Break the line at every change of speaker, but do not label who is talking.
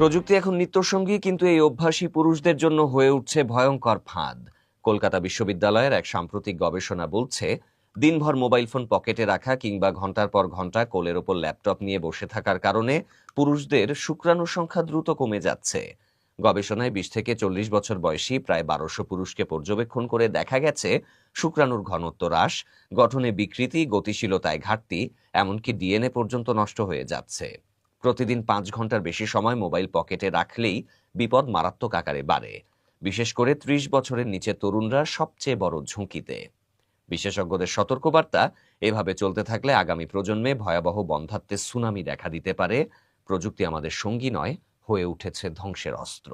প্রযুক্তি এখন নিত্যসঙ্গী, কিন্তু এই অভ্যাসী পুরুষদের জন্য হয়ে উঠছে ভয়ঙ্কর ফাঁদ। কলকাতা বিশ্ববিদ্যালয়ের এক সাম্প্রতিক গবেষণা বলছে, দিনভর মোবাইল ফোন পকেটে রাখা কিংবা ঘন্টার পর ঘন্টা কোলের ওপর ল্যাপটপ নিয়ে বসে থাকার কারণে পুরুষদের শুক্রাণুর সংখ্যা দ্রুত কমে যাচ্ছে। গবেষণায় 20 থেকে 40 বছর বয়সী প্রায় 1200 পুরুষকে পর্যবেক্ষণ করে দেখা গেছে, শুক্রাণুর ঘনত্ব হ্রাস, গঠনে বিকৃতি, গতিশীলতায় ঘাটতি, এমনকি ডিএনএ পর্যন্ত নষ্ট হয়ে যাচ্ছে। প্রতিদিন 5 ঘন্টার বেশি সময় মোবাইল পকেটে রাখলেই বিপদ মারাত্মক আকারে বাড়ে। বিশেষ করে 30 বছরের নিচে তরুণরা সবচেয়ে বড় ঝুঁকিতে। বিশেষজ্ঞদের সতর্কবার্তা, এভাবে চলতে থাকলে আগামী প্রজন্মে ভয়াবহ বন্ধ্যাত্বের সুনামি দেখা দিতে পারে। প্রযুক্তি আমাদের সঙ্গী নয়, হয়ে উঠেছে ধ্বংসের অস্ত্র।